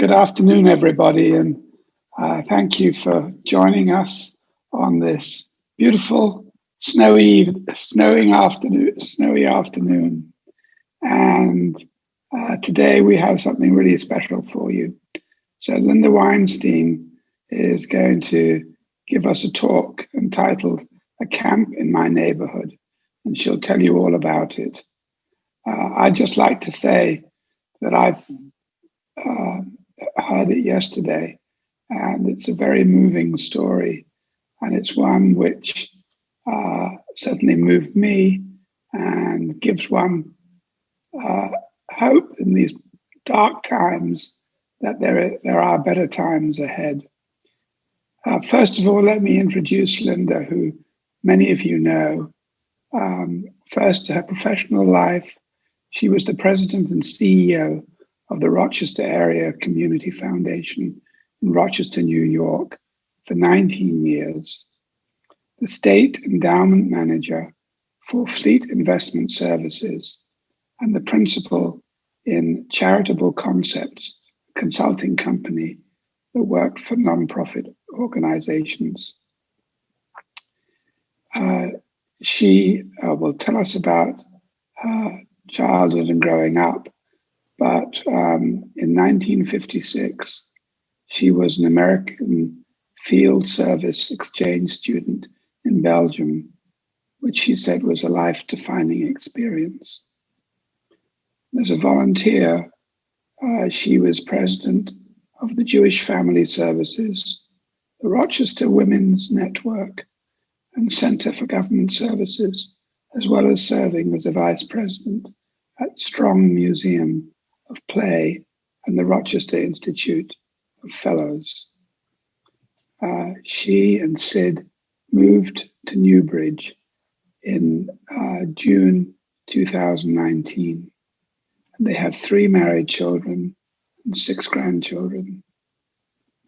Good afternoon, everybody, and thank you for joining us on this beautiful, snowy afternoon. And today we have something really special for you. So Linda Weinstein is going to give us a talk entitled "A Camp in My Neighborhood," and she'll tell you all about it. I'd just like to say that I've heard it yesterday, and it's a very moving story, and it's one which certainly moved me and gives one hope in these dark times that there are better times ahead. First of all, let me introduce Linda, who many of you know. First, her professional life, she was the president and CEO of the Rochester Area Community Foundation in Rochester, New York, for 19 years, the state endowment manager for Fleet Investment Services, and the principal in Charitable Concepts, a consulting company that worked for nonprofit organizations. She will tell us about her childhood and growing up, but in 1956, she was an American field service exchange student in Belgium, which she said was a life-defining experience. As a volunteer, she was president of the Jewish Family Services, the Rochester Women's Network, and Center for Government Services, as well as serving as a vice president at Strong Museum of Play and the Rochester Institute of Fellows. She and Sid moved to Newbridge in June 2019. And they have 3 married children and 6 grandchildren.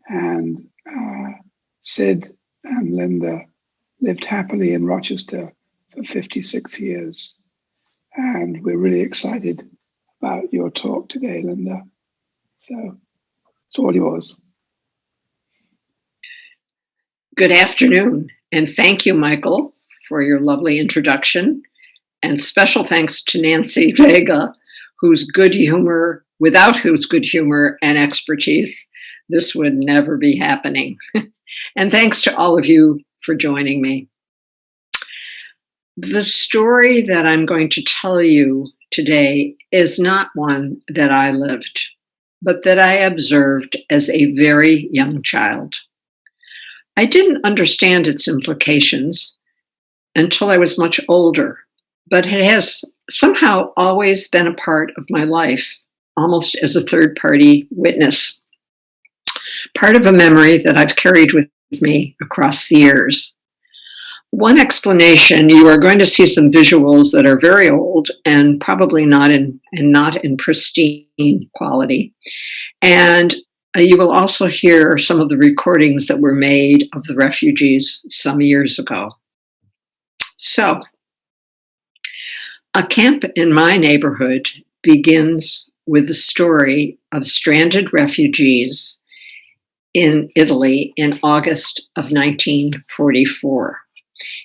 And Sid and Linda lived happily in Rochester for 56 years. And we're really excited about your talk today, Linda. So it's all yours. Good afternoon, and thank you, Michael, for your lovely introduction. And special thanks to Nancy Vega, without whose good humor and expertise, this would never be happening. And thanks to all of you for joining me. The story that I'm going to tell you today is not one that I lived, but that I observed as a very young child. I didn't understand its implications until I was much older, but it has somehow always been a part of my life, almost as a third-party witness. Part of a memory that I've carried with me across the years. One explanation, you are going to see some visuals that are very old and probably not in pristine quality. And you will also hear some of the recordings that were made of the refugees some years ago. So, A Camp in My Neighborhood begins with the story of stranded refugees in Italy in August of 1944,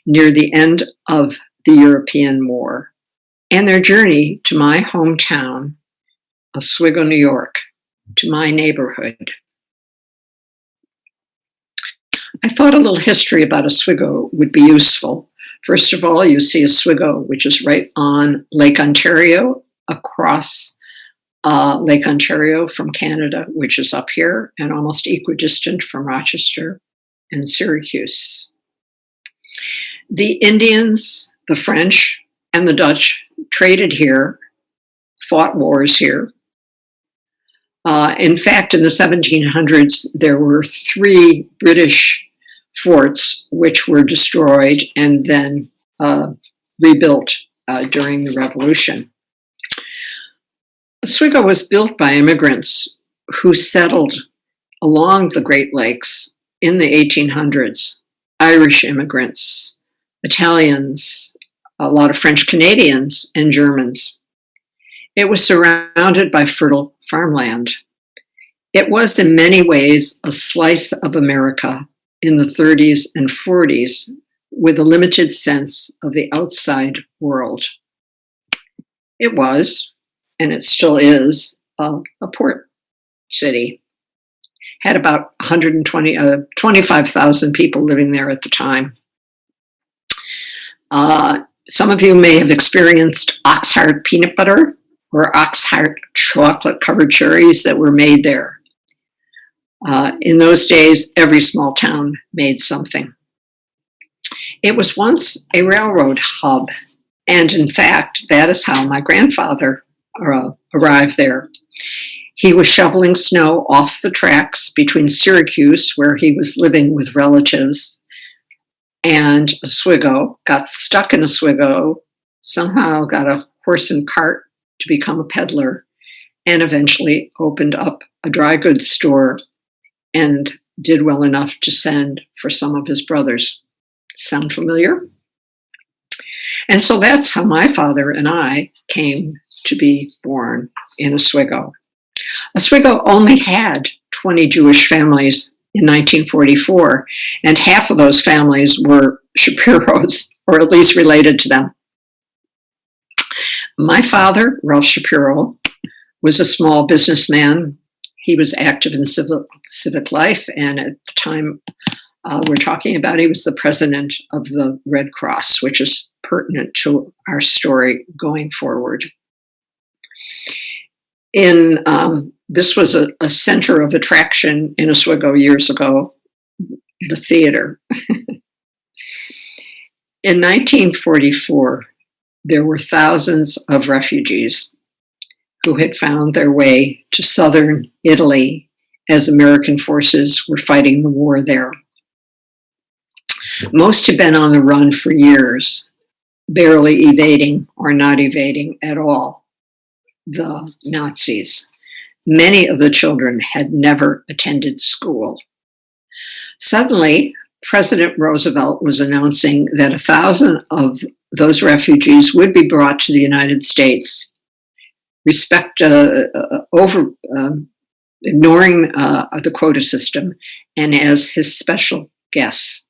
near the end of the European War, and their journey to my hometown, Oswego, New York, to my neighborhood. I thought a little history about Oswego would be useful. First of all, you see Oswego, which is right on Lake Ontario, across Lake Ontario from Canada, which is up here, and almost equidistant from Rochester and Syracuse. The Indians, the French, and the Dutch traded here, fought wars here. In fact, in the 1700s, there were 3 British forts which were destroyed and then rebuilt during the Revolution. Oswego was built by immigrants who settled along the Great Lakes in the 1800s. Irish immigrants, Italians, a lot of French Canadians, and Germans. It was surrounded by fertile farmland. It was in many ways a slice of America in the 30s and 40s with a limited sense of the outside world. It was, and it still is, a port city. Had about 25,000 people living there at the time. Some of you may have experienced Oxheart peanut butter or Oxheart chocolate-covered cherries that were made there. In those days, every small town made something. It was once a railroad hub, and in fact, that is how my grandfather arrived there. He was shoveling snow off the tracks between Syracuse, where he was living with relatives, and Oswego, got stuck in Oswego, somehow got a horse and cart to become a peddler, and eventually opened up a dry goods store and did well enough to send for some of his brothers. Sound familiar? And so that's how my father and I came to be born in Oswego. Oswego only had 20 Jewish families in 1944, and half of those families were Shapiros, or at least related to them. My father, Ralph Shapiro, was a small businessman. He was active in civic life, and at the time we're talking about, he was the president of the Red Cross, which is pertinent to our story going forward. This was a center of attraction in Oswego years ago, the theater. In 1944, there were thousands of refugees who had found their way to southern Italy as American forces were fighting the war there. Most had been on the run for years, barely evading or not evading at all the Nazis. Many of the children had never attended school. Suddenly, President Roosevelt was announcing that 1,000 of those refugees would be brought to the United States, ignoring the quota system, and as his special guests.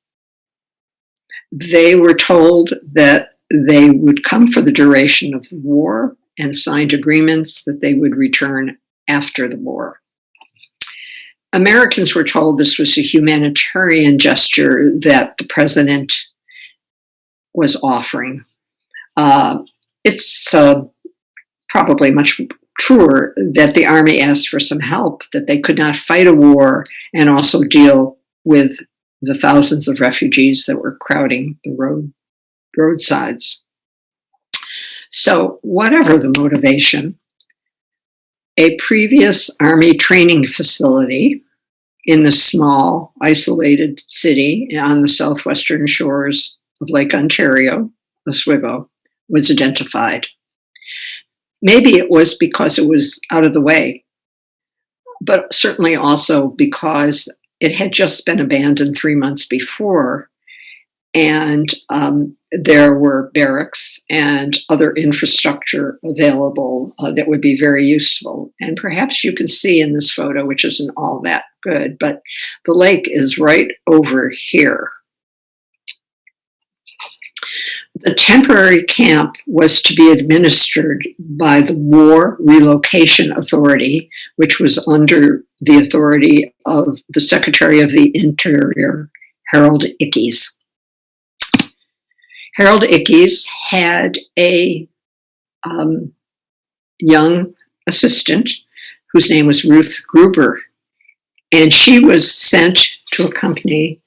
They were told that they would come for the duration of the war and signed agreements that they would return after the war. Americans were told this was a humanitarian gesture that the president was offering. It's probably much truer that the Army asked for some help, that they could not fight a war and also deal with the thousands of refugees that were crowding the roadsides. So whatever the motivation, a previous Army training facility in the small, isolated city on the southwestern shores of Lake Ontario, Oswego, was identified. Maybe it was because it was out of the way, but certainly also because it had just been abandoned 3 months before, and there were barracks and other infrastructure available that would be very useful. And perhaps you can see in this photo, which isn't all that good, but the lake is right over here. The temporary camp was to be administered by the War Relocation Authority, which was under the authority of the Secretary of the Interior, Harold Ickes. Harold Ickes had a young assistant whose name was Ruth Gruber, and she was sent to accompany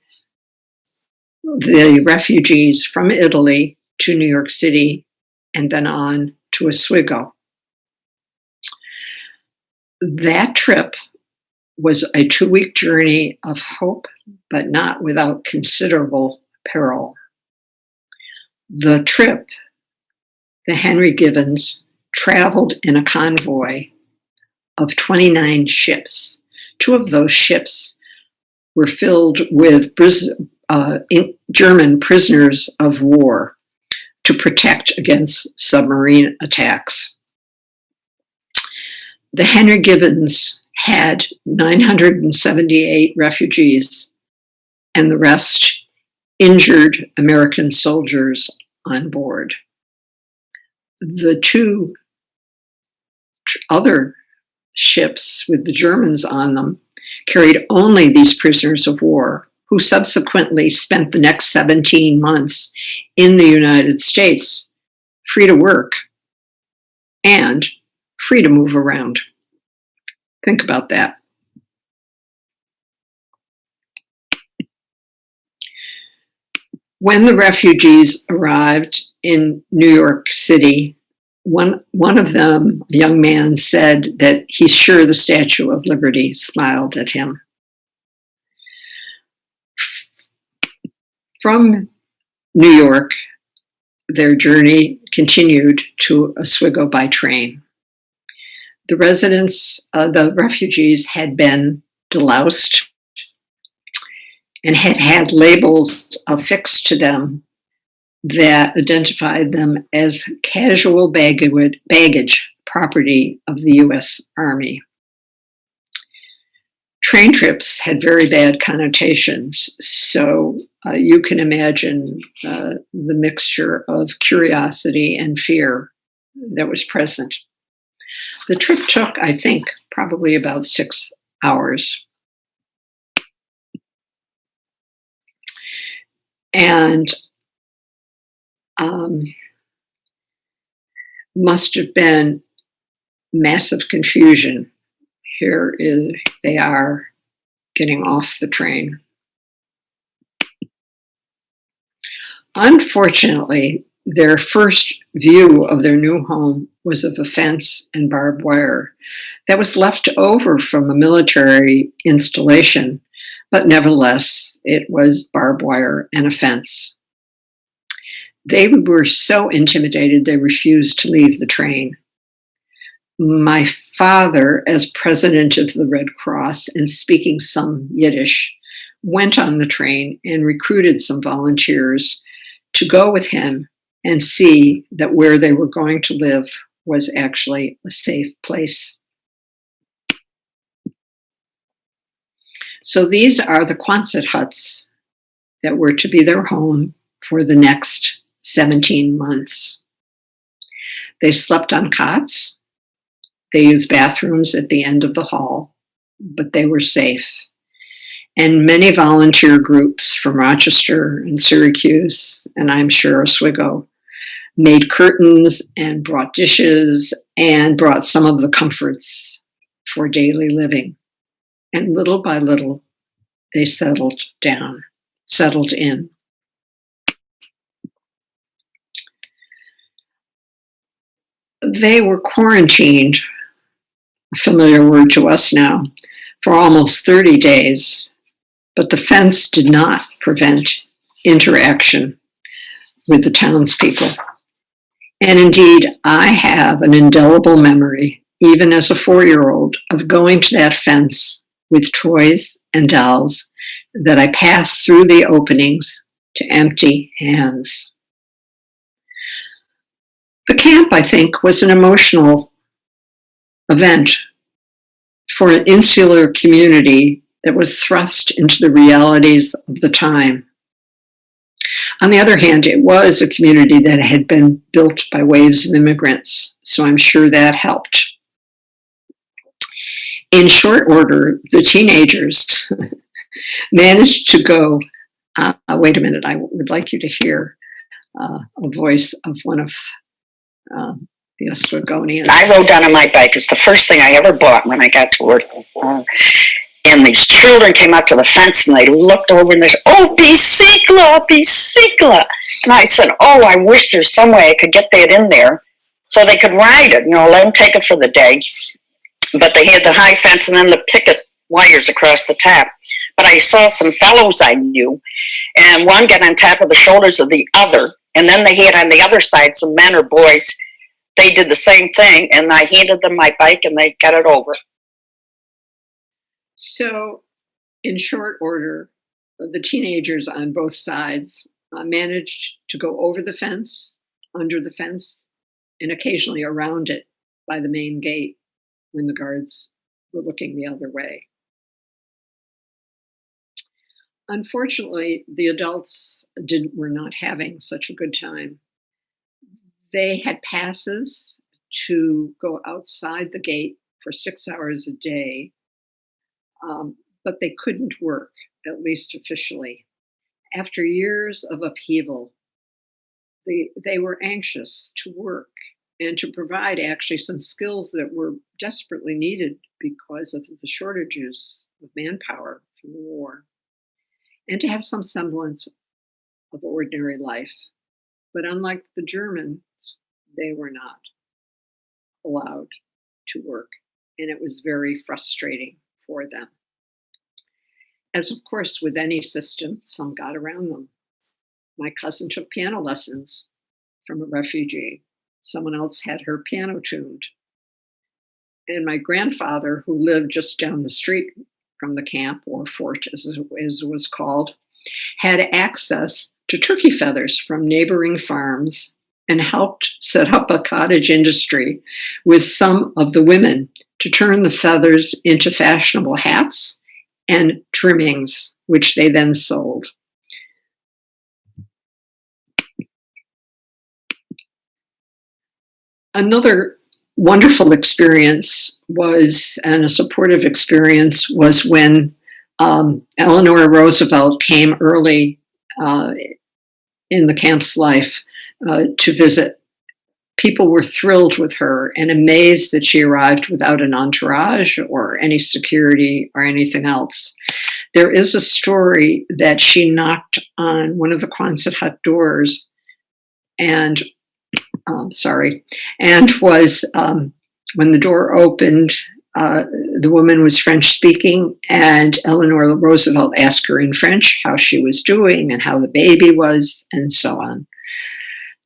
the refugees from Italy to New York City and then on to Oswego. That trip was a 2-week journey of hope, but not without considerable peril. The trip, the Henry Gibbons, traveled in a convoy of 29 ships. 2 of those ships were filled with German prisoners of war to protect against submarine attacks. The Henry Gibbons had 978 refugees and the rest injured American soldiers on board. The two other ships with the Germans on them carried only these prisoners of war, who subsequently spent the next 17 months in the United States, free to work and free to move around. Think about that. When the refugees arrived in New York City, one of them, a young man, said that he's sure the Statue of Liberty smiled at him. From New York, their journey continued to Oswego by train. The refugees had been deloused and had had labels affixed to them that identified them as casual baggage property of the U.S. Army. Train trips had very bad connotations, so you can imagine the mixture of curiosity and fear that was present. The trip took, I think, probably about 6 hours. And must have been massive confusion. They are getting off the train. Unfortunately, their first view of their new home was of a fence and barbed wire that was left over from a military installation, but nevertheless, it was barbed wire and a fence. They were so intimidated they refused to leave the train. My father, as president of the Red Cross and speaking some Yiddish, went on the train and recruited some volunteers to go with him and see that where they were going to live was actually a safe place. So these are the Quonset huts that were to be their home for the next 17 months. They slept on cots. They used bathrooms at the end of the hall, but they were safe. And many volunteer groups from Rochester and Syracuse, and I'm sure Oswego, made curtains and brought dishes and brought some of the comforts for daily living. And little by little, they settled in. They were quarantined, a familiar word to us now, for almost 30 days, but the fence did not prevent interaction with the townspeople. And indeed, I have an indelible memory, even as a 4-year-old, of going to that fence with toys and dolls that I passed through the openings to empty hands. The camp, I think, was an emotional event for an insular community that was thrust into the realities of the time. On the other hand, it was a community that had been built by waves of immigrants, so I'm sure that helped. In short order, the teenagers managed to go, wait a minute, I would like you to hear a voice of one of the Oswegonians. I rode down on my bike. It's the first thing I ever bought when I got to work. And these children came up to the fence and they looked over and they said, "Oh, bicicla, bicicla." And I said, "Oh, I wish there's some way I could get that in there so they could ride it, let them take it for the day." But they had the high fence and then the picket wires across the top. But I saw some fellows I knew, and one got on top of the shoulders of the other. And then they had on the other side some men or boys. They did the same thing, and I handed them my bike and they got it over. So, in short order, the teenagers on both sides managed to go over the fence, under the fence, and occasionally around it by the main gate when the guards were looking the other way. Unfortunately, the adults were not having such a good time. They had passes to go outside the gate for 6 hours a day, but they couldn't work, at least officially. After years of upheaval, they were anxious to work and to provide actually some skills that were desperately needed because of the shortages of manpower from the war, and to have some semblance of ordinary life. But unlike the Germans, they were not allowed to work, and it was very frustrating for them. As of course, with any system, some got around them. My cousin took piano lessons from a refugee. Someone else had her piano tuned. And my grandfather, who lived just down the street from the camp, or fort as it was called, had access to turkey feathers from neighboring farms and helped set up a cottage industry with some of the women to turn the feathers into fashionable hats and trimmings, which they then sold. Another wonderful experience was, and a supportive experience, was when Eleanor Roosevelt came early in the camp's life to visit. People were thrilled with her and amazed that she arrived without an entourage or any security or anything else. There is a story that she knocked on one of the Quonset hut doors and was, when the door opened, the woman was French speaking, and Eleanor Roosevelt asked her in French how she was doing and how the baby was, and so on.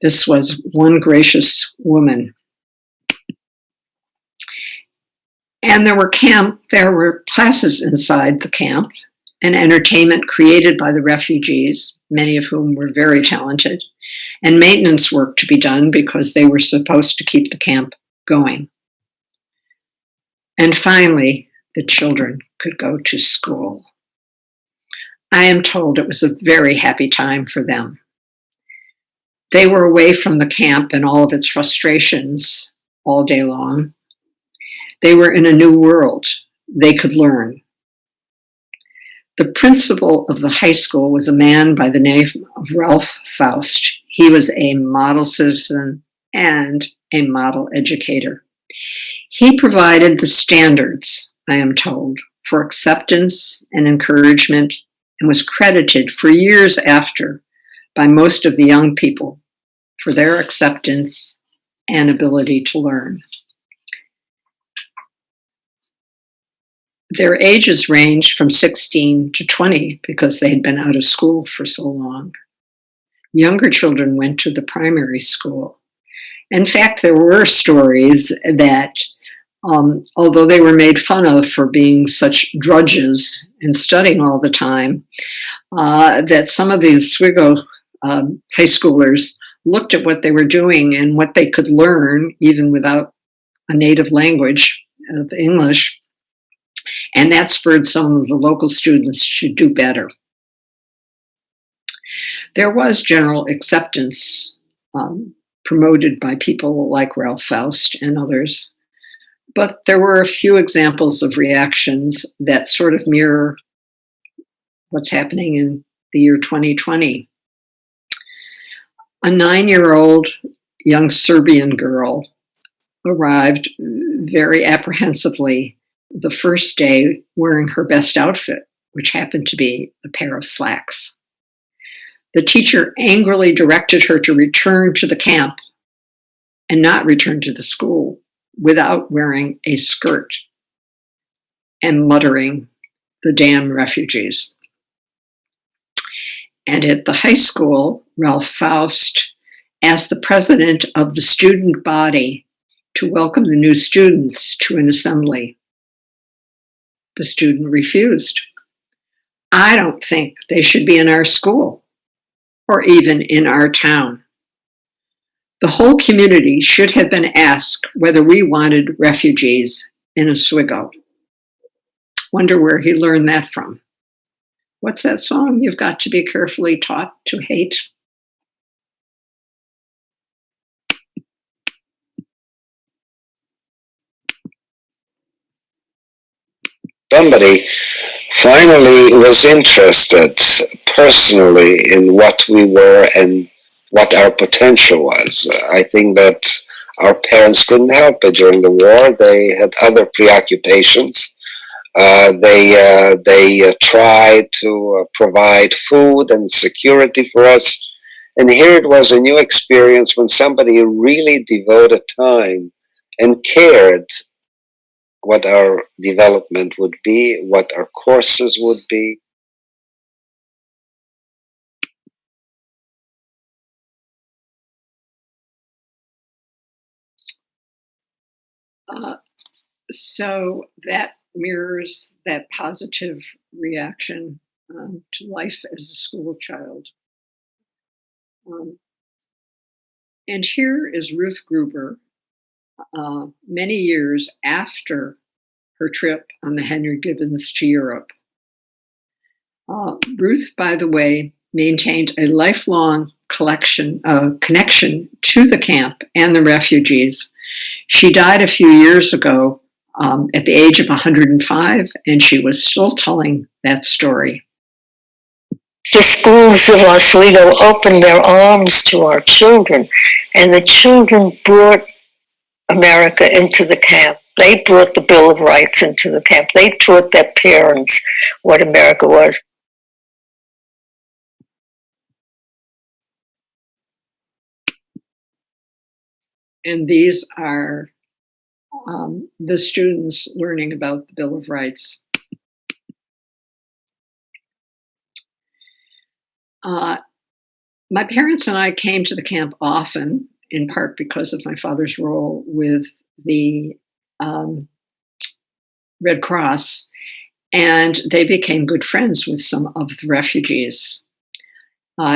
This was one gracious woman. And there were classes inside the camp and entertainment created by the refugees, many of whom were very talented, and maintenance work to be done because they were supposed to keep the camp going. And finally, the children could go to school. I am told it was a very happy time for them. They were away from the camp and all of its frustrations all day long. They were in a new world. They could learn. The principal of the high school was a man by the name of Ralph Faust. He was a model citizen and a model educator. He provided the standards, I am told, for acceptance and encouragement, and was credited for years after by most of the young people for their acceptance and ability to learn. Their ages ranged from 16 to 20 because they had been out of school for so long. Younger children went to the primary school. In fact, there were stories that, although they were made fun of for being such drudges and studying all the time, that some of these Oswego high schoolers looked at what they were doing and what they could learn, even without a native language of English, and that spurred some of the local students to do better. There was general acceptance promoted by people like Ralph Faust and others, but there were a few examples of reactions that sort of mirror what's happening in the year 2020. A 9-year-old young Serbian girl arrived very apprehensively the first day wearing her best outfit, which happened to be a pair of slacks. The teacher angrily directed her to return to the camp and not return to the school without wearing a skirt and muttering, "The damn refugees." And at the high school, Ralph Faust asked the president of the student body to welcome the new students to an assembly. The student refused. "I don't think they should be in our school or even in our town. The whole community should have been asked whether we wanted refugees in Oswego. Wonder where he learned that from. What's that song? You've got to be carefully taught to hate. Somebody finally was interested personally in what we were and what our potential was. I think that our parents couldn't help it during the war. They had other preoccupations. They tried to provide food and security for us. And here it was a new experience when somebody really devoted time and cared what our development would be, what our courses would be. So that mirrors that positive reaction to life as a school child. And here is Ruth Gruber, many years after her trip on the Henry Gibbons to Europe. Ruth, by the way, maintained a lifelong connection to the camp and the refugees. She died a few years ago at the age of 105, and she was still telling that story. The schools of Oswego opened their arms to our children, and the children brought America into the camp. They brought the Bill of Rights into the camp. They taught their parents what America was. And these are the students learning about the Bill of Rights. My parents and I came to the camp often, in part because of my father's role with the Red Cross, and they became good friends with some of the refugees.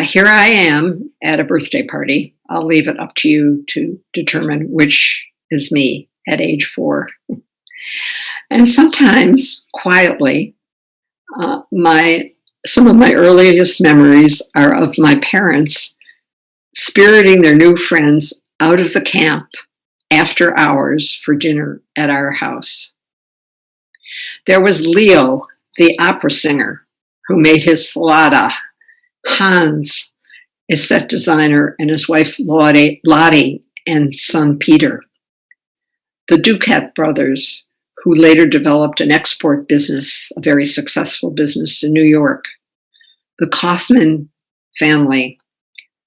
Here I am at a birthday party. I'll leave it up to you to determine which is me at age 4. And sometimes, quietly, some of my earliest memories are of my parents spiriting their new friends out of the camp after hours for dinner at our house. There was Leo, the opera singer, who made his Slada, Hans, a set designer, and his wife Lottie and son Peter. The Duquette brothers, who later developed an export business, a very successful business in New York. The Kaufman family,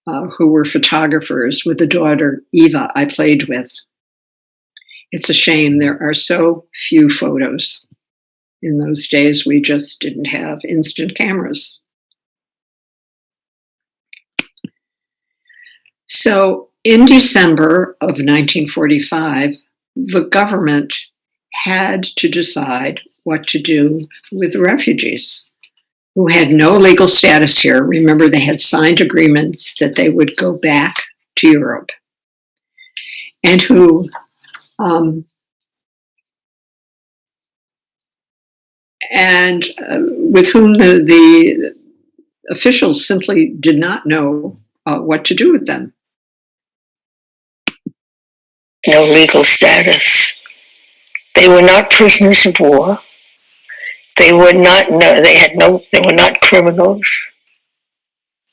who were photographers, with the daughter Eva I played with. It's a shame there are so few photos. In those days, we just didn't have instant cameras. So in December of 1945, the government had to decide what to do with the refugees who had no legal status here. Remember, they had signed agreements that they would go back to Europe, and who with whom the officials simply did not know what to do with them. No legal status. They were not prisoners of war. They were not criminals,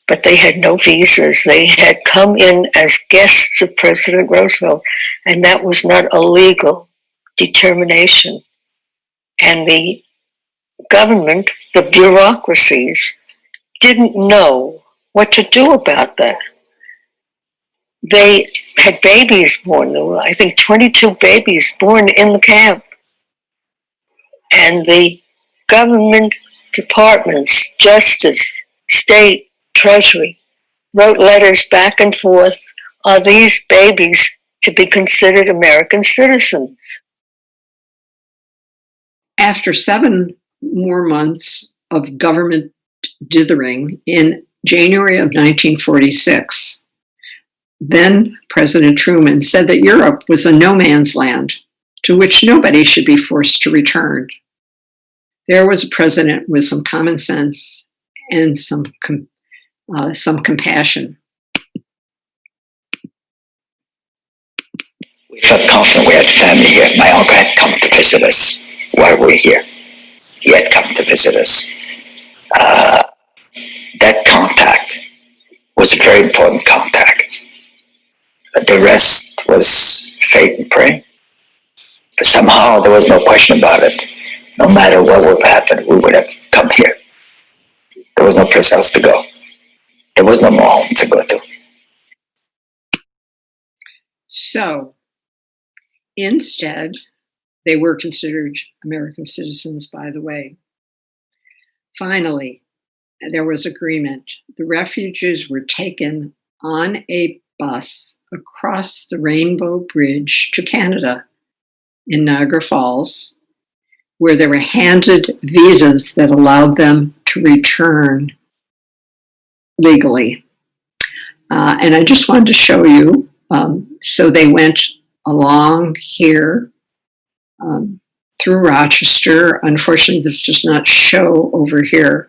but they had no visas. They had come in as guests of President Roosevelt, and that was not a legal determination. And the government, the bureaucracies, didn't know what to do about that. They had babies born. There were, I think, 22 babies born in the camp. And the government departments, Justice, State, Treasury, wrote letters back and forth. Are these babies to be considered American citizens? After 7 more months of government dithering, in January of 1946, then President Truman said that Europe was a no man's land to which nobody should be forced to return. There was a president with some common sense and some compassion. We felt confident we had family here. My uncle had come to visit us while we were here. He had come to visit us. That contact was a very important contact. The rest was faith and prayer. But somehow there was no question about it. No matter what would happen, we would have come here. There was no place else to go. There was no more home to go to. So, instead, they were considered American citizens, by the way. Finally, there was agreement. The refugees were taken on a bus across the Rainbow Bridge to Canada in Niagara Falls, where they were handed visas that allowed them to return legally. And I just wanted to show you. So they went along here through Rochester. Unfortunately, this does not show over here.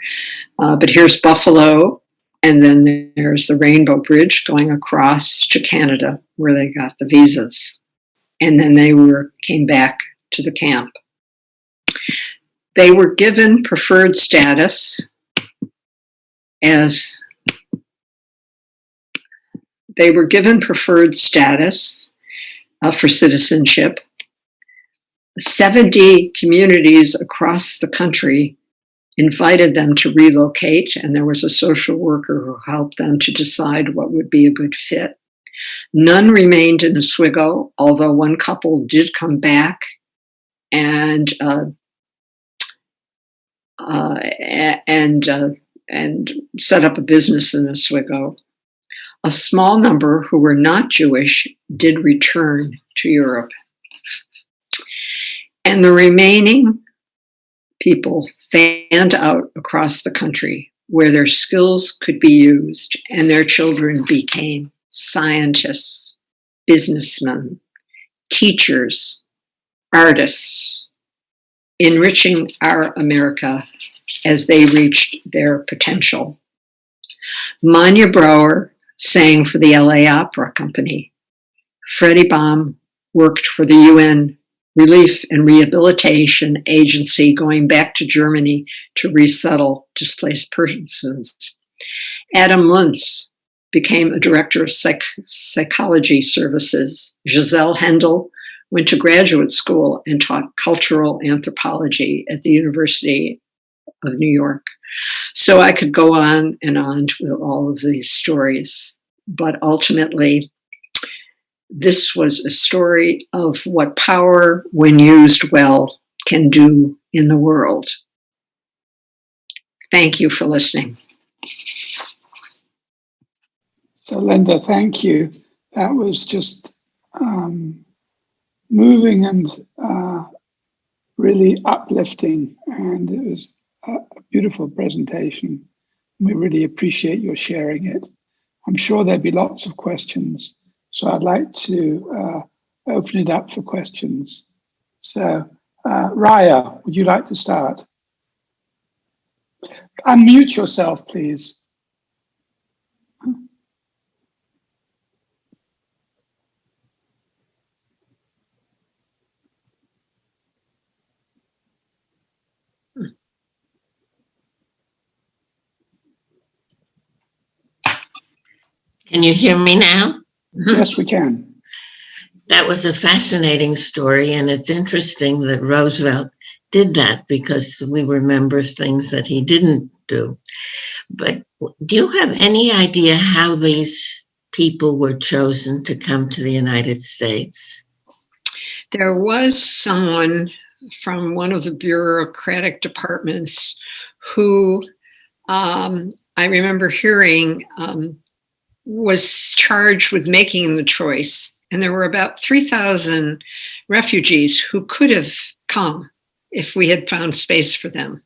But here's Buffalo, and then there's the Rainbow Bridge going across to Canada, where they got the visas. And then they came back to the camp. They were given preferred status for citizenship. 70 communities across the country invited them to relocate, and there was a social worker who helped them to decide what would be a good fit. None remained in Oswego, although one couple did come back and set up a business in Oswego. A small number who were not Jewish did return to Europe. And the remaining people fanned out across the country where their skills could be used, and their children became scientists, businessmen, teachers, artists, enriching our America as they reached their potential. Manya Brower sang for the LA Opera Company. Freddie Baum worked for the UN Relief and Rehabilitation Agency, going back to Germany to resettle displaced persons. Adam Luntz became a director of psychology services. Giselle Hendel went to graduate school and taught cultural anthropology at the University of New York. So I could go on and on with all of these stories, but ultimately, this was a story of what power, when used well, can do in the world. Thank you for listening. So, Linda, thank you. That was just moving and really uplifting, and it was a beautiful presentation. We really appreciate your sharing it. I'm sure there'll be lots of questions, so I'd like to open it up for questions. So, Raya, would you like to start? Unmute yourself, please. Can you hear me now? Yes, we can. That was a fascinating story, and it's interesting that Roosevelt did that because we remember things that he didn't do. But do you have any idea how these people were chosen to come to the United States? There was someone from one of the bureaucratic departments who I remember hearing was charged with making the choice. And there were about 3,000 refugees who could have come if we had found space for them.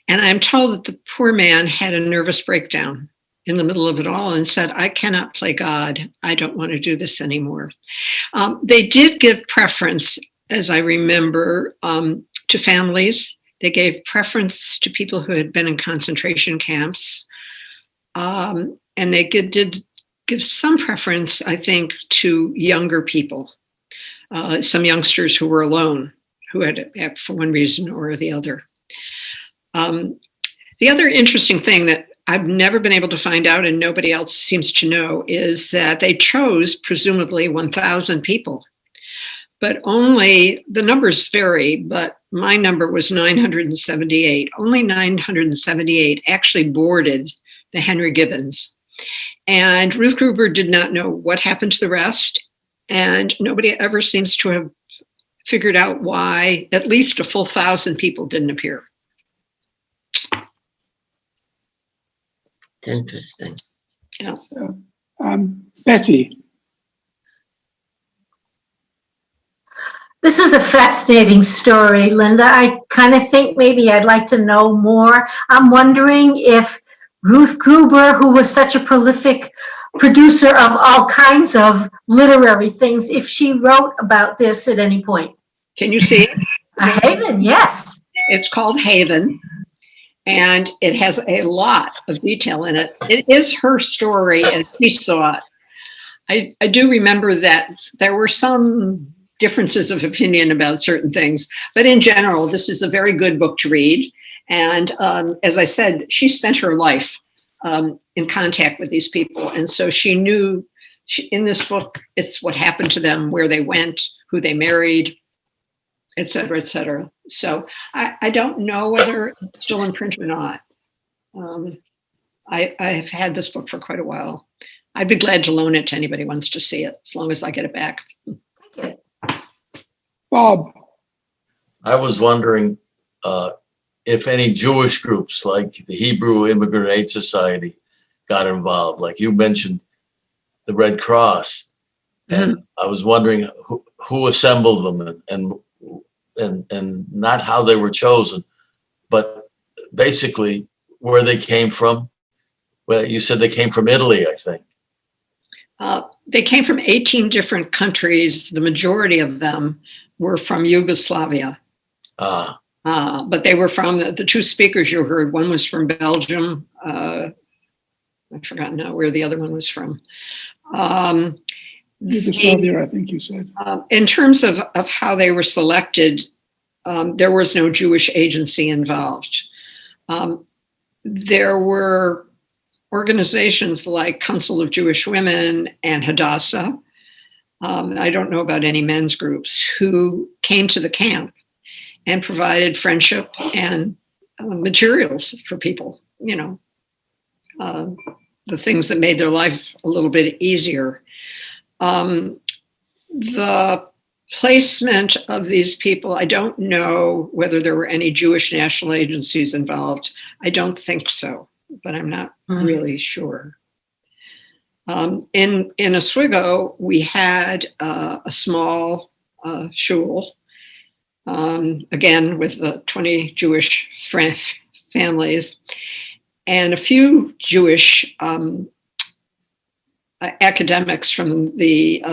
And I'm told that the poor man had a nervous breakdown in the middle of it all and said, I cannot play God. I don't want to do this anymore. They did give preference, as I remember, to families They gave preference to people who had been in concentration camps. And they did give some preference, I think, to younger people, some youngsters who were alone, who had, for one reason or the other. The other interesting thing that I've never been able to find out and nobody else seems to know is that they chose presumably 1,000 people. But only, the numbers vary, but my number was 978. Only 978 actually boarded the Henry Gibbons. And Ruth Gruber did not know what happened to the rest. And nobody ever seems to have figured out why at least a full 1,000 people didn't appear. It's interesting. Yeah. So, Betty. This is a fascinating story, Linda. I kind of think maybe I'd like to know more. I'm wondering if Ruth Gruber, who was such a prolific producer of all kinds of literary things, if she wrote about this at any point. Can you see it? Haven, yes. It's called Haven, and it has a lot of detail in it. It is her story, and she saw it. I do remember that there were some differences of opinion about certain things, but in general, this is a very good book to read. And as I said, she spent her life in contact with these people. And so she knew in this book, it's what happened to them, where they went, who they married, et cetera, et cetera. So I don't know whether it's still in print or not. I've had this book for quite a while. I'd be glad to loan it to anybody who wants to see it, as long as I get it back. Thank you. Bob. I was wondering if any Jewish groups like the Hebrew Immigrant Aid Society got involved. Like you mentioned, the Red Cross. And I was wondering who assembled them and not how they were chosen, but basically where they came from. Well, you said they came from Italy, I think. They came from 18 different countries. The majority of them were from Yugoslavia. But they were from the two speakers you heard. One was from Belgium. I've forgotten now where the other one was from. Yugoslavia, I think you said. In terms of how they were selected, there was no Jewish agency involved. There were organizations like Council of Jewish Women and Hadassah. I don't know about any men's groups who came to the camp and provided friendship and materials for people, the things that made their life a little bit easier. The placement of these people, I don't know whether there were any Jewish national agencies involved. I don't think so, but I'm not really sure. In Oswego, we had a small shul, again with the 20 Jewish families, and a few Jewish academics from the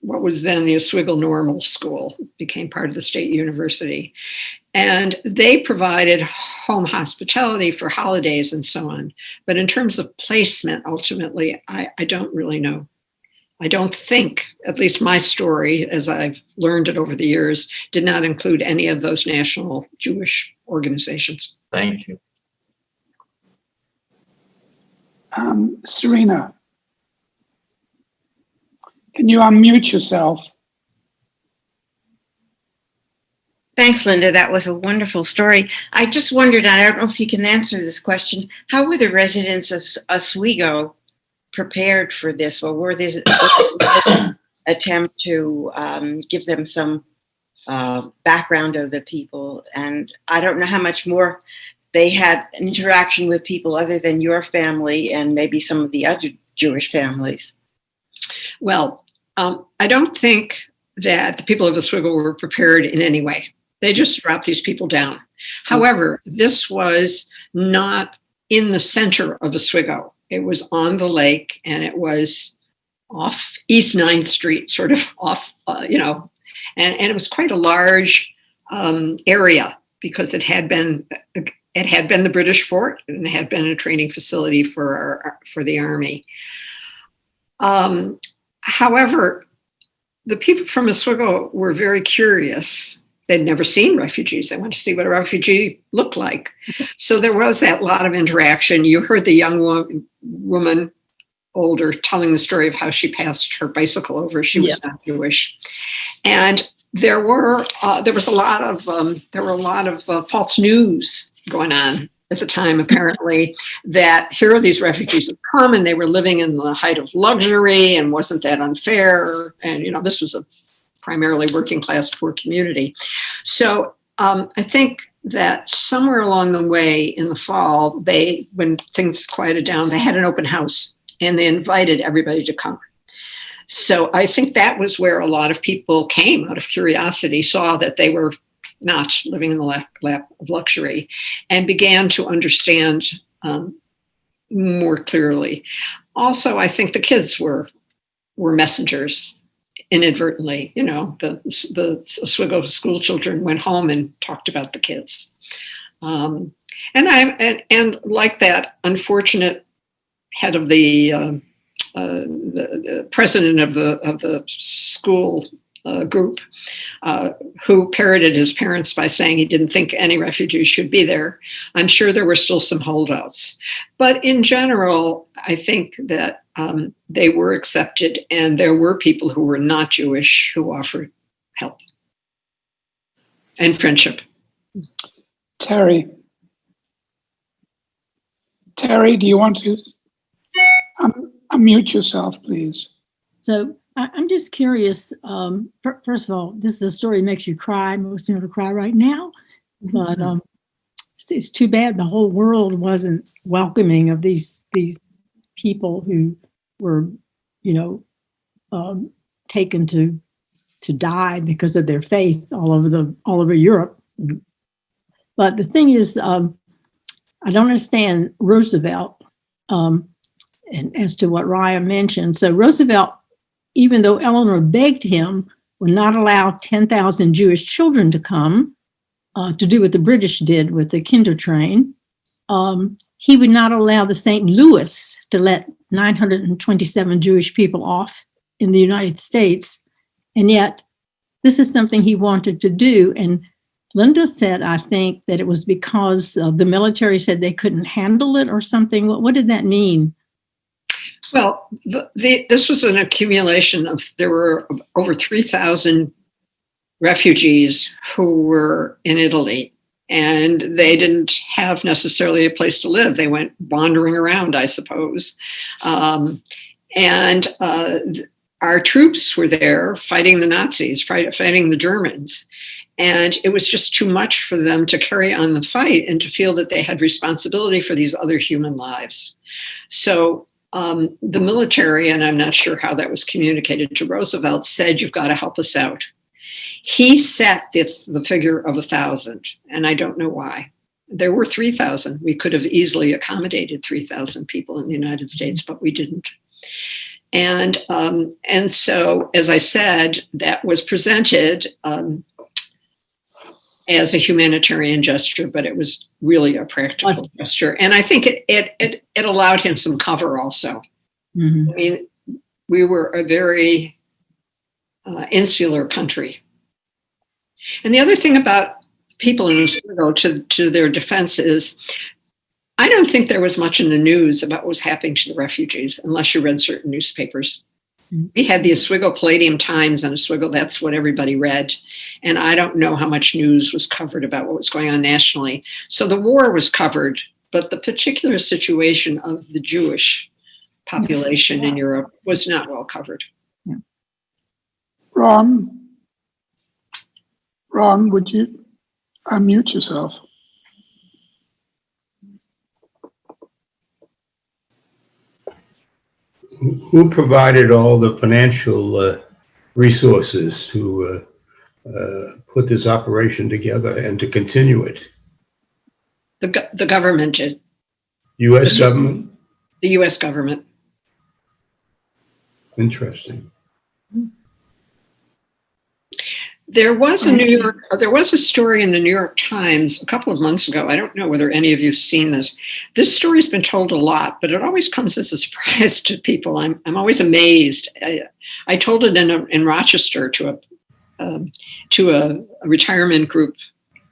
what was then the Oswego Normal School, became part of the State University. And they provided home hospitality for holidays and so on. But in terms of placement, ultimately, I don't really know. I don't think, at least my story, as I've learned it over the years, did not include any of those national Jewish organizations. Thank you. Serena, can you unmute yourself? Thanks, Linda. That was a wonderful story. I just wondered, I don't know if you can answer this question, how were the residents of Oswego prepared for this, or were there attempt to give them some background of the people? And I don't know how much more they had an interaction with people other than your family and maybe some of the other Jewish families. Well, I don't think that the people of Oswego were prepared in any way. They just dropped these people down. However, this was not in the center of Oswego. It was on the lake, and it was off East 9th Street, sort of off, and it was quite a large area. because it had been the British fort, and it had been a training facility for the Army. However, the people from Oswego were very curious. They'd never seen refugees. They wanted to see what a refugee looked like. So there was that lot of interaction. You heard the young woman, older, telling the story of how she passed her bicycle over. She was not Jewish, and there were a lot of false news going on at the time, apparently, that here are these refugees have come and they were living in the height of luxury, and wasn't that unfair? And, this was a primarily working class poor community. So I think that somewhere along the way in the fall, when things quieted down, they had an open house and they invited everybody to come. So I think that was where a lot of people came out of curiosity, saw that they were not living in the lap of luxury, and began to understand more clearly. Also, I think the kids were messengers inadvertently. The Oswego school children went home and talked about the kids. And like that unfortunate head of the president of the school group, who parroted his parents by saying he didn't think any refugees should be there. I'm sure there were still some holdouts. But in general, I think that they were accepted, and there were people who were not Jewish who offered help and friendship. Terry, do you want to unmute yourself, please? So I'm just curious. First of all, this is a story that makes you cry. Most people cry right now, but it's too bad the whole world wasn't welcoming of these people who were, taken to die because of their faith all over Europe. But the thing is, I don't understand Roosevelt, and as to what Ryan mentioned. So Roosevelt, even though Eleanor begged him, would not allow 10,000 Jewish children to come to do what the British did with the kinder train. He would not allow the St. Louis to let 927 Jewish people off in the United States. And yet, this is something he wanted to do. And Linda said, I think, that it was because the military said they couldn't handle it or something. What did that mean? Well, this was an accumulation of, there were over 3,000 refugees who were in Italy, and they didn't have necessarily a place to live. They went wandering around, I suppose. And our troops were there fighting the Nazis, fighting the Germans. And it was just too much for them to carry on the fight and to feel that they had responsibility for these other human lives. So the military, and I'm not sure how that was communicated to Roosevelt, said, you've got to help us out. He set the figure of 1,000, and I don't know why. There were 3,000. We could have easily accommodated 3,000 people in the United States, but we didn't. And so, as I said, that was presented as a humanitarian gesture, but it was really a practical gesture. And I think it allowed him some cover also. Mm-hmm. I mean, we were a very insular country. And the other thing about people in Oswego, to their defense, is I don't think there was much in the news about what was happening to the refugees, unless you read certain newspapers. We had the Oswego Palladium Times, and Oswego, that's what everybody read. And I don't know how much news was covered about what was going on nationally. So the war was covered, but the particular situation of the Jewish population in Europe was not well covered. Yeah. Ron, would you unmute yourself? Who provided all the financial resources to put this operation together and to continue it? The government did. U.S. government? The U.S. government. Interesting. There was a story in the New York Times a couple of months ago. I don't know whether any of you've seen this. This story's been told a lot, but it always comes as a surprise to people. I'm always amazed. I told it in Rochester to a retirement group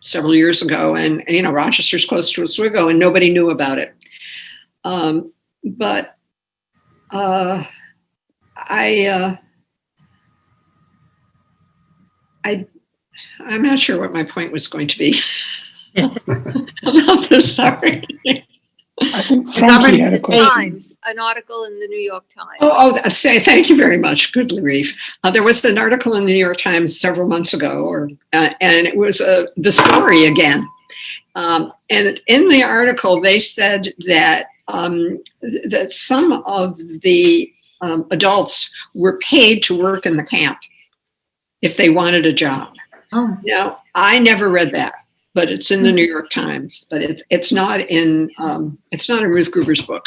several years ago, and Rochester's close to Oswego, and nobody knew about it. I'm not sure what my point was going to be about this. Sorry. I think Frankie had a question. An article in the New York Times. Thank you very much. Good grief. There was an article in the New York Times several months ago, and it was the story again. And in the article, they said that that some of the adults were paid to work in the camp if they wanted a job. Oh. Now, I never read that, but it's in the New York Times. But it's not in Ruth Gruber's book,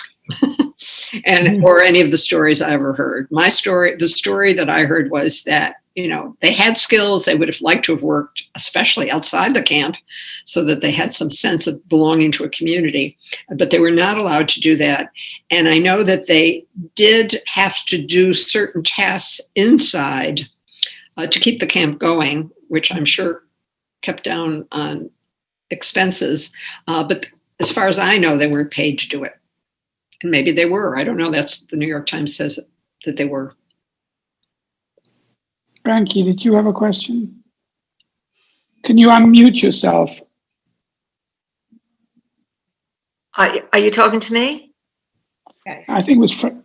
or any of the stories I ever heard. The story that I heard was that they had skills they would have liked to have worked, especially outside the camp, so that they had some sense of belonging to a community, but they were not allowed to do that. And I know that they did have to do certain tasks inside to keep the camp going, which I'm sure kept down on expenses. But as far as I know, they weren't paid to do it. And maybe they were. I don't know. That's the New York Times says that they were. Frankie, did you have a question? Can you unmute yourself? Are you talking to me? Okay. I think it was. Can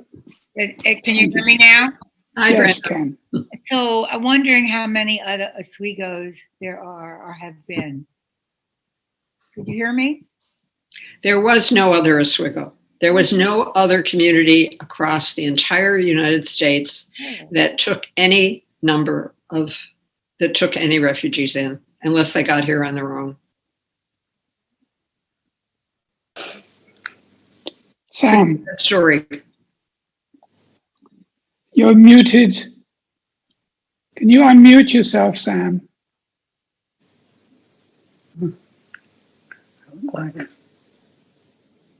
you hear me now? Hi, yes, Brenda. So I'm wondering how many other Oswegos there are or have been. Could you hear me? There was no other Oswego. There was no other community across the entire United States that took any refugees in, unless they got here on their own. Sam. Story. You're muted. Can you unmute yourself, Sam?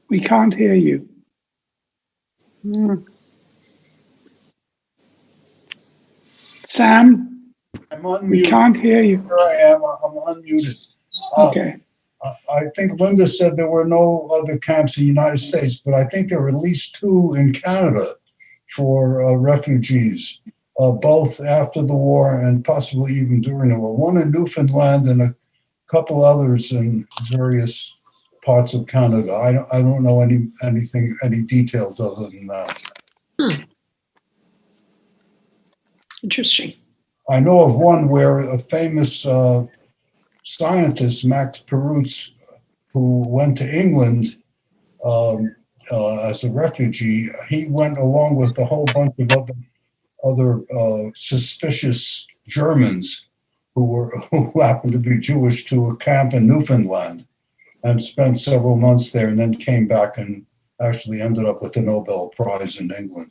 We can't hear you. Sam, I'm unmuted. We can't hear you. Here I am. I'm unmuted. Okay. I think Linda said there were no other camps in the United States, but I think there are at least 2 in Canada for refugees, both after the war and possibly even during the war. One in Newfoundland and a couple others in various parts of Canada. I don't know any details other than that. Interesting. I know of one where a famous scientist, Max Perutz, who went to England as a refugee, he went along with a whole bunch of other suspicious Germans who happened to be Jewish to a camp in Newfoundland and spent several months there, and then came back and actually ended up with the Nobel Prize in England.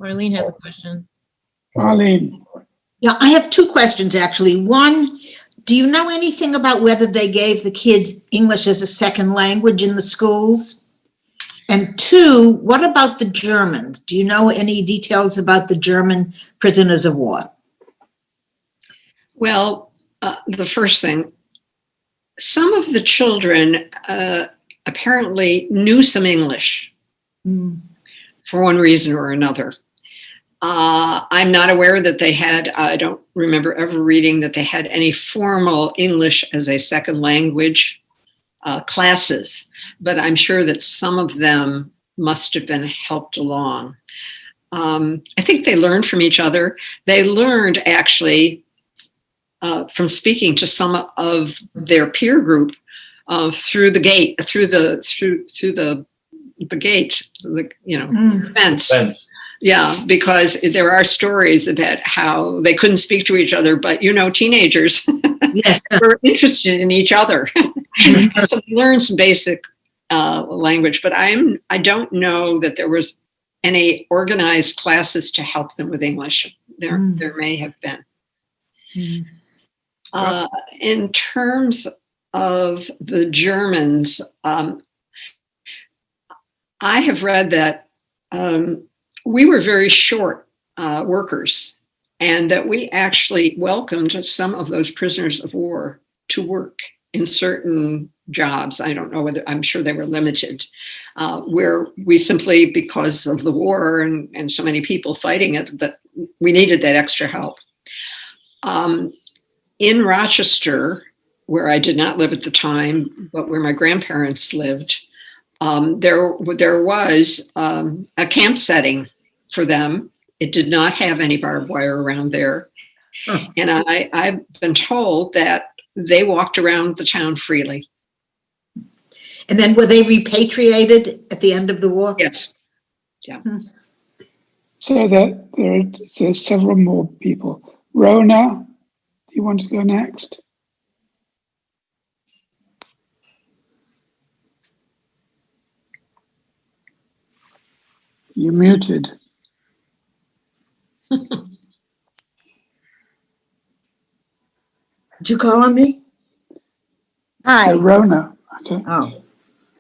Marlene has a question. Marlene. Yeah, I have 2 questions, actually. One, do you know anything about whether they gave the kids English as a second language in the schools? And 2, what about the Germans? Do you know any details about the German prisoners of war? Well, the first thing, some of the children apparently knew some English for one reason or another. I'm not aware that they had, I don't remember ever reading that they had any formal English as a second language classes, but I'm sure that some of them must have been helped along. I think they learned from each other. They learned actually from speaking to some of their peer group through the gate, through the gate, fence. Yeah, because there are stories about how they couldn't speak to each other, but teenagers yes. were interested in each other. So they learned some basic language, but I don't know that there was any organized classes to help them with English. there may have been. In terms of the Germans, I have read that we were very short workers, and that we actually welcomed some of those prisoners of war to work in certain jobs. I don't know whether, I'm sure they were limited, where we simply, because of the war and so many people fighting it, that we needed that extra help. In Rochester, where I did not live at the time, but where my grandparents lived, there was a camp setting for them. It did not have any barbed wire around there. And I've been told that they walked around the town freely. And then were they repatriated at the end of the war? Yes. Yeah. So that there are several more people. Rona, do you want to go next? You're muted. Did you call on me? Hi. Rona. Okay. Oh.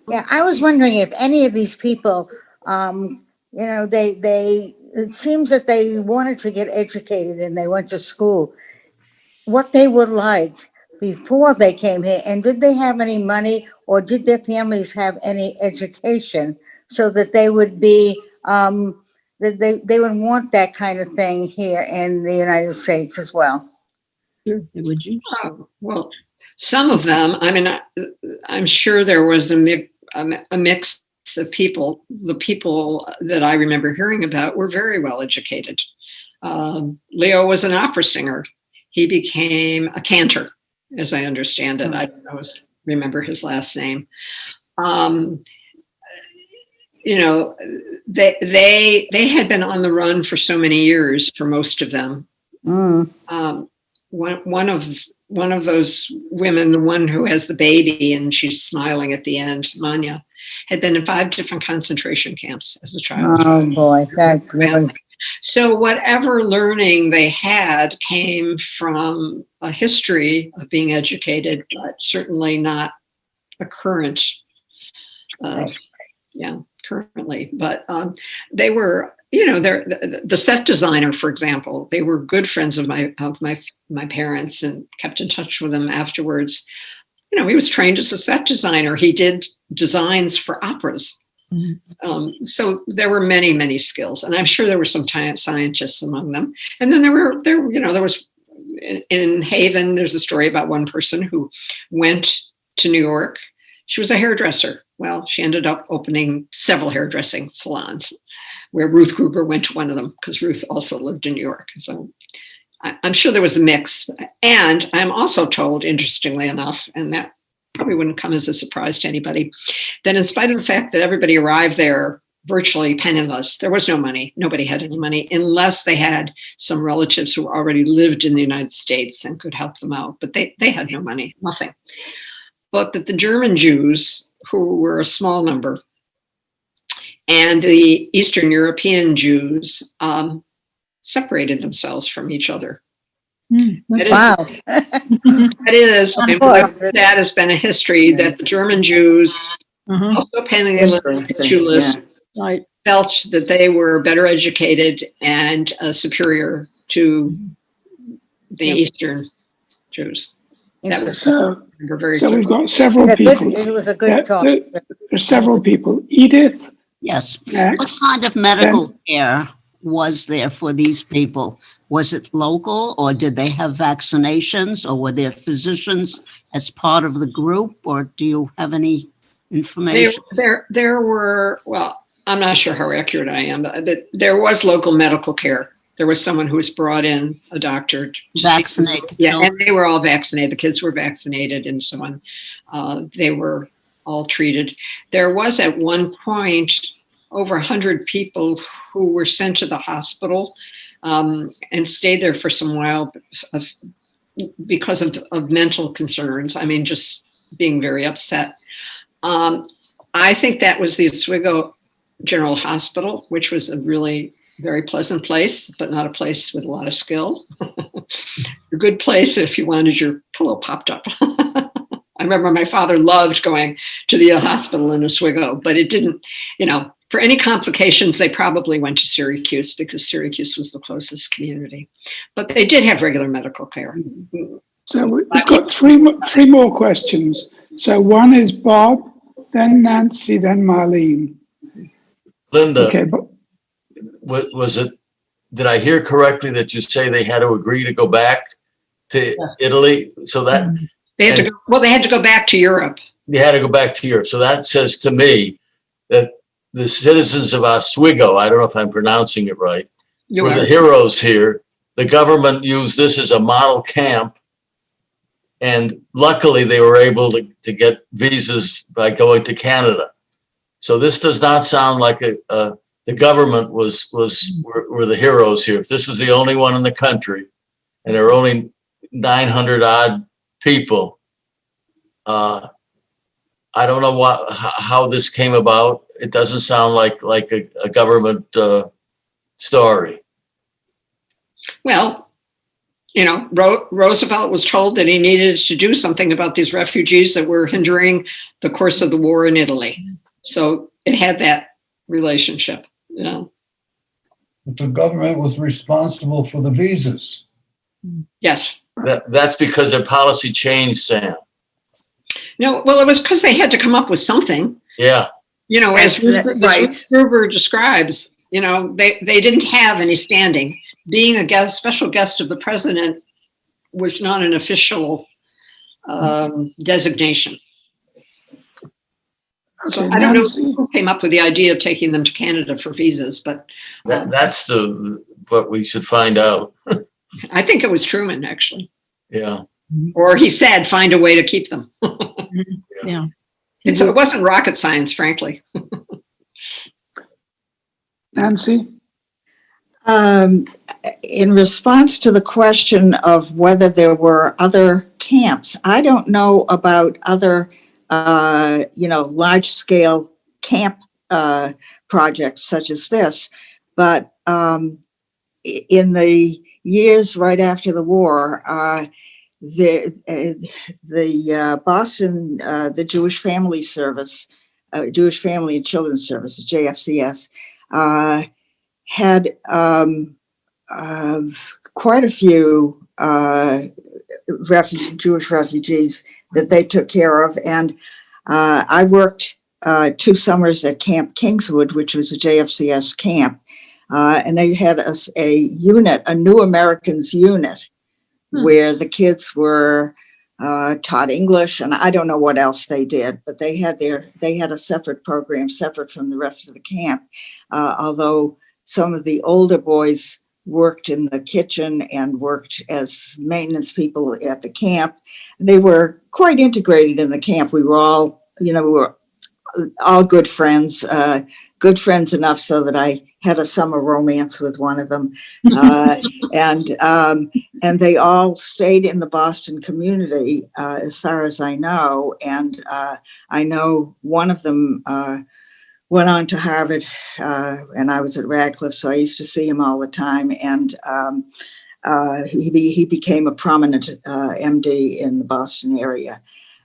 Yeah, I was wondering if any of these people, it seems that they wanted to get educated and they went to school, what they were like before they came here, and did they have any money or did their families have any education so that they would be, that they would want that kind of thing here in the United States as well? Sure, they would use. Well, some of them, I mean, I'm sure there was a mix of people. The people that I remember hearing about were very well educated. Leo was an opera singer. He became a cantor, as I understand it. I don't remember his last name. They had been on the run for so many years, for most of them. One of those women, the one who has the baby and she's smiling at the end, Manya, had been in 5 different concentration camps as a child. Oh boy, that's really. So whatever learning they had came from a history of being educated, but certainly not a current, currently. But they were, the set designer, for example, they were good friends of my parents and kept in touch with them afterwards. He was trained as a set designer. He did designs for operas. So there were many, many skills, and I'm sure there were some scientists among them. And then there was in Haven, there's a story about one person who went to New York. She was a hairdresser. Well, she ended up opening several hairdressing salons, where Ruth Gruber went to one of them because Ruth also lived in New York. So I'm sure there was a mix. And I'm also told, interestingly enough, and that probably wouldn't come as a surprise to anybody, that in spite of the fact that everybody arrived there virtually penniless, there was no money. Nobody had any money unless they had some relatives who already lived in the United States and could help them out. But they had no money, nothing. But that the German Jews, who were a small number, and the Eastern European Jews separated themselves from each other. Wow. That has been a history that the German Jews, also penniless Jews, felt that they were better educated and superior to the Eastern Jews. That was we've got several people. It was a good talk. There's several people. Edith. Yes. Next. What kind of medical care was there for these people? Was it local, or did they have vaccinations, or were there physicians as part of the group, or do you have any information? There were, well, I'm not sure how accurate I am, but there was local medical care. There was someone who was brought in, a doctor. Vaccinated. Yeah, and they were all vaccinated. The kids were vaccinated and so on. They were all treated. There was at one point over 100 people who were sent to the hospital and stayed there for some while because of mental concerns. I mean, just being very upset. I think that was the Oswego General Hospital, which was a really Very pleasant place, but not a place with a lot of skill. A good place if you wanted your pillow popped up. I remember my father loved going to the hospital in Oswego, but it didn't, for any complications, they probably went to Syracuse because Syracuse was the closest community. But they did have regular medical care. So we've got three more questions. So one is Bob, then Nancy, then Marlene. Linda, okay, Bob. Was it, did I hear correctly that you say they had to agree to go back to Italy? So that they had to go back to Europe. They had to go back to Europe. So that says to me that the citizens of Oswego, I don't know if I'm pronouncing it right, were the heroes here. The government used this as a model camp. And luckily they were able to get visas by going to Canada. So this does not sound like the government were the heroes here. If this was the only one in the country and there were only 900 odd people, I don't know how this came about. It doesn't sound like a government story. Well, Roosevelt was told that he needed to do something about these refugees that were hindering the course of the war in Italy. So it had that relationship. But the government was responsible for the visas. Yes. That's because their policy changed, Sam. No, well, it was because they had to come up with something. Yeah. As Gruber describes, they didn't have any standing. Being a special guest of the president was not an official designation. So I don't know who came up with the idea of taking them to Canada for visas, but that's what we should find out. I think it was Truman, actually. Yeah. Or he said, find a way to keep them. Yeah. It wasn't rocket science, frankly. Nancy? In response to the question of whether there were other camps, I don't know about other, large-scale camp projects such as this, but in the years right after the war, the Boston, the Jewish Family Service, Jewish Family and Children's Service, JFCS, had quite a few Jewish refugees that they took care of. And I worked 2 summers at Camp Kingswood, which was a JFCS camp. And they had a unit, a New Americans unit, where the kids were taught English, and I don't know what else they did, but they had a separate program, separate from the rest of the camp. Although some of the older boys worked in the kitchen and worked as maintenance people at the camp. They were quite integrated in the camp. We were all, good friends enough so that I had a summer romance with one of them. And they all stayed in the Boston community, as far as I know. And I know one of them went on to Harvard, and I was at Radcliffe, so I used to see him all the time. And he became a prominent MD in the Boston area.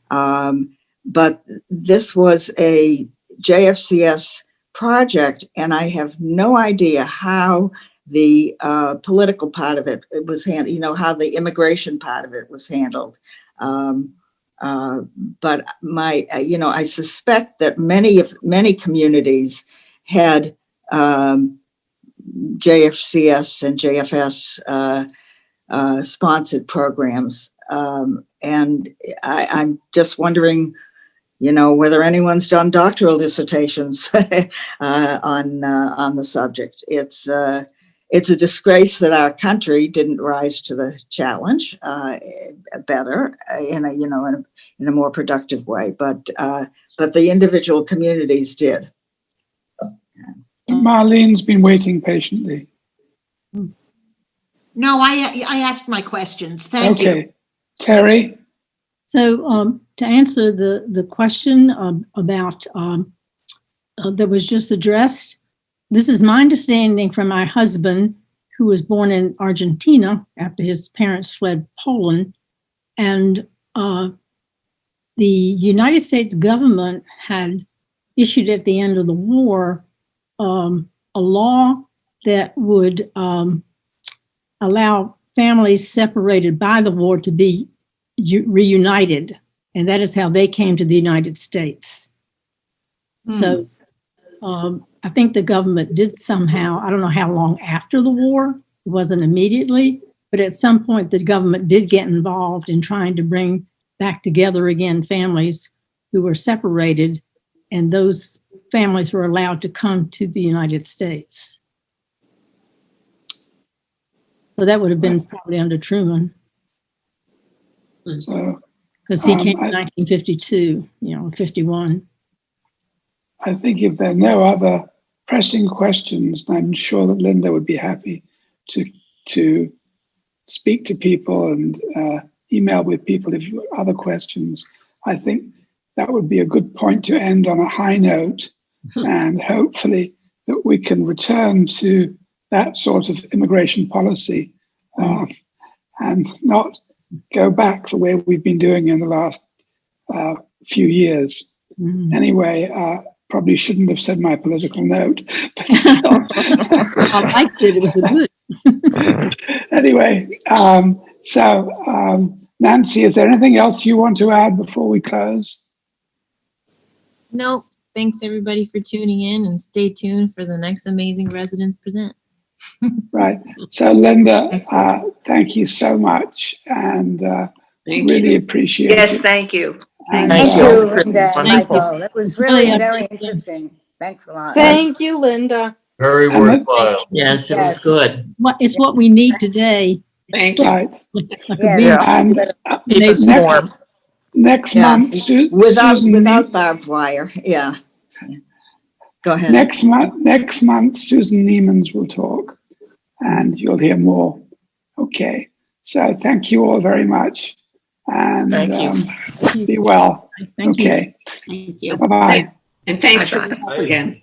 But this was a JFCS project, and I have no idea how the political part of it was handled, how the immigration part of it was handled. But I suspect that many communities had JFCS and JFS sponsored programs, and I'm just wondering, whether anyone's done doctoral dissertations on the subject. It's a disgrace that our country didn't rise to the challenge better in a more productive way, but the individual communities did. Marlene's been waiting patiently. No, I asked my questions. Thank you. Terry? So to answer the question about that was just addressed, this is my understanding from my husband, who was born in Argentina after his parents fled Poland. And the United States government had issued at the end of the war a law that would allow families separated by the war to be reunited. And that is how they came to the United States. So I think the government did somehow, I don't know how long after the war, it wasn't immediately, but at some point the government did get involved in trying to bring back together again families who were separated, and those families were allowed to come to the United States. So that would have been probably under Truman. Because he came in 1952, 51. I think if there are no other pressing questions, I'm sure that Linda would be happy to speak to people and email with people if you have other questions. I think that would be a good point to end on a high note, and hopefully that we can return to that sort of immigration policy and not go back the way we've been doing in the last few years. Anyway, probably shouldn't have said my political note, but I liked it. It was good. Anyway, so Nancy, is there anything else you want to add before we close? Nope. Thanks everybody for tuning in, and stay tuned for the next Amazing Residents Present. Right. So Linda, thank you so much, and really appreciate it. Yes, thank you. And, Thank you, Linda and Wonderful. Michael. That was really very interesting. Thanks a lot. Thank you, Linda. Very worthwhile. Yes, it was good. It's what we need today. Thank you. Right. Yeah. And next month, Without barbed wire. Yeah. Go ahead. Next month, Susan Niemans will talk, and you'll hear more. Okay. So thank you all very much, and be well. Thank okay. You. Thank you. Bye-bye. And thanks for coming again.